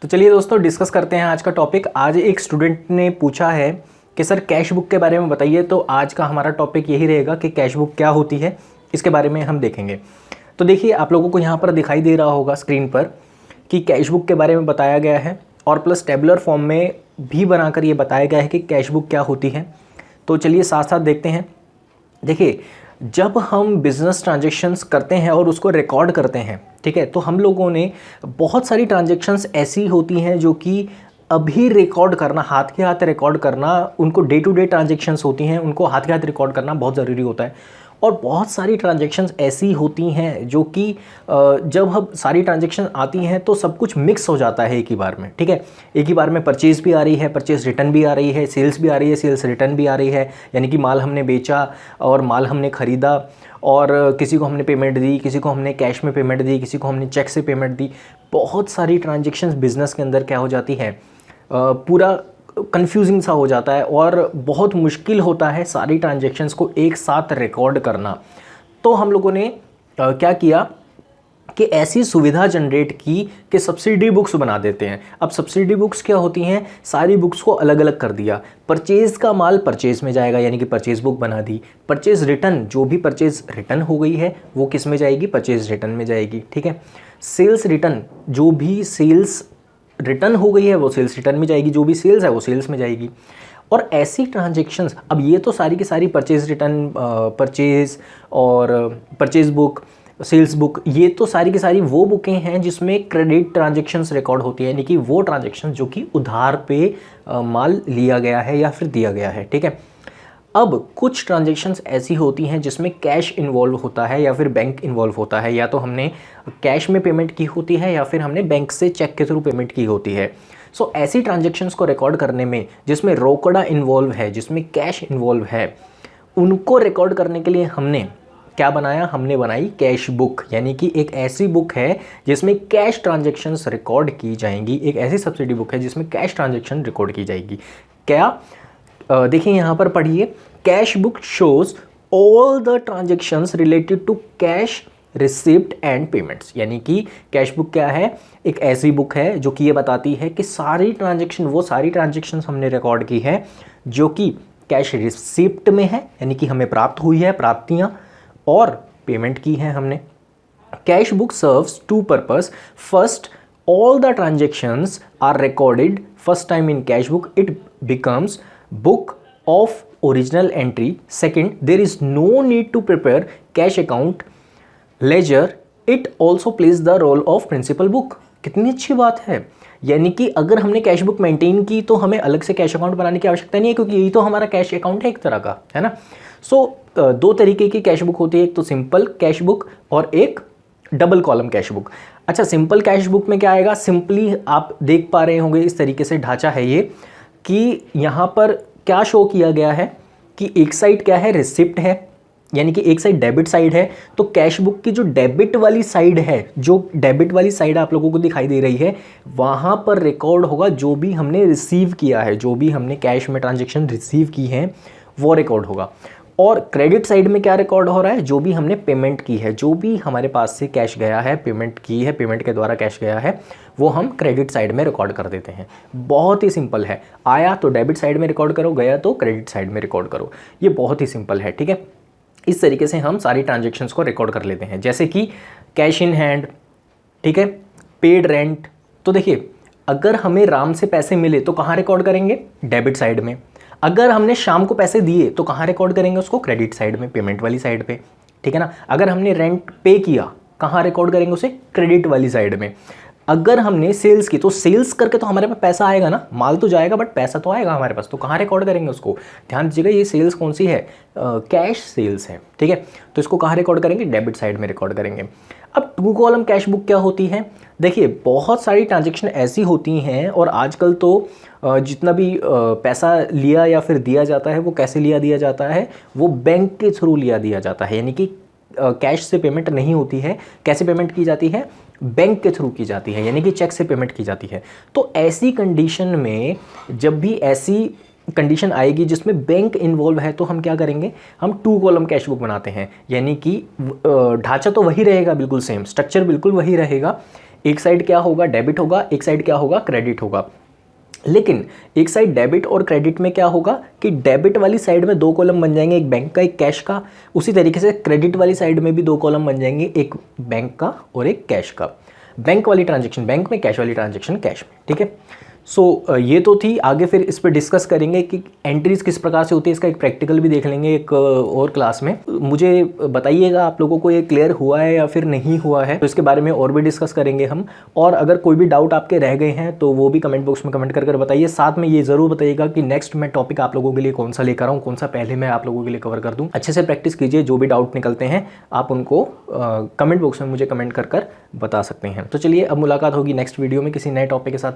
तो चलिए दोस्तों डिस्कस करते हैं आज का टॉपिक। आज एक स्टूडेंट ने पूछा है कि सर कैश बुक के बारे में बताइए, तो आज का हमारा टॉपिक यही रहेगा कि कैश बुक क्या होती है, इसके बारे में हम देखेंगे। तो देखिए आप लोगों को यहाँ पर दिखाई दे रहा होगा स्क्रीन पर कि कैश बुक के बारे में बताया गया है और प्लस टेबुलर फॉर्म में भी बनाकर ये बताया गया है कि कैश बुक क्या होती है। तो चलिए साथ साथ देखते हैं। देखिए जब हम बिज़नेस ट्रांजैक्शंस करते हैं और उसको रिकॉर्ड करते हैं, ठीक है, तो हम लोगों ने बहुत सारी ट्रांजैक्शंस ऐसी होती हैं जो कि अभी रिकॉर्ड करना, हाथ के हाथ रिकॉर्ड करना, उनको डे टू डे ट्रांजैक्शंस होती हैं, उनको हाथ के हाथ रिकॉर्ड करना बहुत ज़रूरी होता है। और बहुत सारी ट्रांजैक्शंस ऐसी होती हैं जो कि जब हम सारी ट्रांजैक्शन आती हैं तो सब कुछ मिक्स हो जाता है एक ही बार में, ठीक है। एक ही बार में परचेज़ भी आ रही है, परचेज़ रिटर्न भी आ रही है, सेल्स भी आ रही है, सेल्स रिटर्न भी आ रही है, यानी कि माल हमने बेचा और माल हमने ख़रीदा और किसी को हमने पेमेंट दी, किसी को हमने कैश में पेमेंट दी, किसी को हमने चेक से पेमेंट दी। बहुत सारी ट्रांजैक्शंस बिज़नेस के अंदर क्या हो जाती है, पूरा कंफ्यूजिंग सा हो जाता है और बहुत मुश्किल होता है सारी ट्रांजैक्शंस को एक साथ रिकॉर्ड करना। तो हम लोगों ने क्या किया कि ऐसी सुविधा जनरेट की कि सब्सिडी बुक्स बना देते हैं। अब सब्सिडी बुक्स क्या होती हैं, सारी बुक्स को अलग अलग कर दिया। परचेज़ का माल परचेज़ में जाएगा, यानी कि परचेज़ बुक बना दी। परचेज़ रिटर्न, जो भी परचेज़ रिटर्न हो गई है वो किस में जाएगी, परचेज़ रिटर्न में जाएगी, ठीक है। सेल्स रिटर्न, जो भी सेल्स रिटर्न हो गई है वो सेल्स रिटर्न में जाएगी, जो भी सेल्स है वो सेल्स में जाएगी। और ऐसी ट्रांजैक्शंस, अब ये तो सारी की सारी परचेज़ रिटर्न, परचेज़ और परचेज़ बुक, सेल्स बुक, ये तो सारी की सारी वो बुकें हैं जिसमें क्रेडिट ट्रांजैक्शंस रिकॉर्ड होती है, यानी कि वो ट्रांजैक्शन जो कि उधार पे माल लिया गया है या फिर दिया गया है, ठीक है। अब कुछ ट्रांजैक्शंस ऐसी होती हैं जिसमें कैश इन्वॉल्व होता है या फिर बैंक इन्वॉल्व होता है, या तो हमने कैश में पेमेंट की होती है या फिर हमने बैंक से चेक के थ्रू पेमेंट की होती है। सो ऐसी ट्रांजैक्शंस को रिकॉर्ड करने में जिसमें रोकड़ा इन्वॉल्व है, जिसमें कैश इन्वॉल्व है, उनको रिकॉर्ड करने के लिए हमने क्या बनाया, हमने बनाई कैश बुक, यानी कि एक ऐसी बुक है जिसमें कैश ट्रांजैक्शंस रिकॉर्ड की जाएंगी। एक ऐसी सब्सिडी बुक है जिसमें कैश ट्रांजैक्शन रिकॉर्ड की जाएगी। क्या देखिए यहाँ पर पढ़िए, cash book shows all the transactions related to cash receipt and payments, यानी कि कैश बुक क्या है, एक ऐसी बुक है जो कि ये बताती है कि सारी ट्रांजैक्शन, वो सारी ट्रांजैक्शंस हमने रिकॉर्ड की है जो कि कैश रिसिप्ट में है, यानी कि हमें प्राप्त हुई है, प्राप्तियाँ, और पेमेंट की है हमने। Cash book serves two purpose, first all the transactions are recorded first time in cash book, it becomes book of original entry. Second, there is no need to prepare cash account ledger, it also plays the role of principal book। कितनी अच्छी बात है, यानी कि अगर हमने cash book maintain की तो हमें अलग से कैश अकाउंट बनाने की आवश्यकता नहीं है, क्योंकि यही तो हमारा कैश अकाउंट है एक तरह का, है ना। सो दो तरीके की कैश बुक होती है, एक तो सिंपल कैश बुक और एक डबल कॉलम कैश बुक। अच्छा, सिंपल कैश बुक में क्या आएगा, सिंपली आप देख पा रहे होंगे इस तरीके से ढांचा है ये, कि यहाँ पर क्या शो किया गया है कि एक साइड क्या है, रिसिप्ट है, यानी कि एक साइड डेबिट साइड है। तो कैश बुक की जो डेबिट वाली साइड है, जो डेबिट वाली साइड आप लोगों को दिखाई दे रही है, वहाँ पर रिकॉर्ड होगा जो भी हमने रिसीव किया है, जो भी हमने कैश में ट्रांजेक्शन रिसीव की है वो रिकॉर्ड होगा। और क्रेडिट साइड में क्या रिकॉर्ड हो रहा है, जो भी हमने पेमेंट की है, जो भी हमारे पास से कैश गया है, पेमेंट की है, पेमेंट के द्वारा कैश गया है, वो हम क्रेडिट साइड में रिकॉर्ड कर देते हैं। बहुत ही सिंपल है, आया तो डेबिट साइड में रिकॉर्ड करो, गया तो क्रेडिट साइड में रिकॉर्ड करो, ये बहुत ही सिंपल है, ठीक है। इस तरीके से हम सारी ट्रांजेक्शन्स को रिकॉर्ड कर लेते हैं, जैसे कि कैश इन हैंड, ठीक है, पेड रेंट। तो देखिए अगर हमें राम से पैसे मिले तो कहाँ रिकॉर्ड करेंगे, डेबिट साइड में। अगर हमने शाम को पैसे दिए तो कहाँ रिकॉर्ड करेंगे उसको, क्रेडिट साइड में, पेमेंट वाली साइड पे, ठीक है ना। अगर हमने रेंट पे किया कहाँ रिकॉर्ड करेंगे उसे, क्रेडिट वाली साइड में। अगर हमने सेल्स की तो सेल्स करके तो हमारे पास पैसा आएगा ना, माल तो जाएगा बट पैसा तो आएगा हमारे पास, तो कहाँ रिकॉर्ड करेंगे उसको। ध्यान दीजिएगा ये सेल्स कौन सी है, कैश सेल्स है, ठीक है। तो इसको कहाँ रिकॉर्ड करेंगे, डेबिट साइड में रिकॉर्ड करेंगे। अब टू कॉलम कैश बुक क्या होती है, देखिए बहुत सारी ट्रांजैक्शन ऐसी होती हैं और आजकल तो जितना भी पैसा लिया या फिर दिया जाता है वो कैसे लिया दिया जाता है, वो बैंक के थ्रू लिया दिया जाता है, यानी कि कैश से पेमेंट नहीं होती है। कैसे पेमेंट की जाती है, बैंक के थ्रू की जाती है, यानी कि चेक से पेमेंट की जाती है। तो ऐसी कंडीशन में जब भी ऐसी कंडीशन आएगी जिसमें बैंक इन्वॉल्व है तो हम क्या करेंगे, हम टू कॉलम कैश बुक बनाते हैं, यानी कि ढांचा तो वही रहेगा, बिल्कुल सेम स्ट्रक्चर बिल्कुल वही रहेगा, एक साइड क्या होगा, डेबिट होगा, एक साइड क्या होगा, क्रेडिट होगा। लेकिन एक साइड डेबिट और क्रेडिट में क्या होगा कि डेबिट वाली साइड में 2 कॉलम बन जाएंगे, एक बैंक का एक कैश का। उसी तरीके से क्रेडिट वाली साइड में भी 2 कॉलम बन जाएंगे, एक बैंक का और एक कैश का। बैंक वाली ट्रांजेक्शन बैंक में, कैश वाली ट्रांजेक्शन कैश में, ठीक है। सो ये तो थी। आगे फिर इस पर डिस्कस करेंगे कि एंट्रीज किस प्रकार से होती है, इसका एक प्रैक्टिकल भी देख लेंगे एक और क्लास में। मुझे बताइएगा आप लोगों को ये क्लियर हुआ है या फिर नहीं हुआ है, तो इसके बारे में और भी डिस्कस करेंगे हम। और अगर कोई भी डाउट आपके रह गए हैं तो वो भी कमेंट बॉक्स में कमेंट कर बताइए। साथ में ये ज़रूर बताइएगा कि नेक्स्ट मैं टॉपिक आप लोगों के लिए कौन सा लेकर आऊँ, कौन सा पहले मैं आप लोगों के लिए कवर कर दूँ। अच्छे से प्रैक्टिस कीजिए, जो भी डाउट निकलते हैं आप उनको कमेंट बॉक्स में मुझे कमेंट कर बता सकते हैं। तो चलिए अब मुलाकात होगी नेक्स्ट वीडियो में किसी नए टॉपिक के साथ।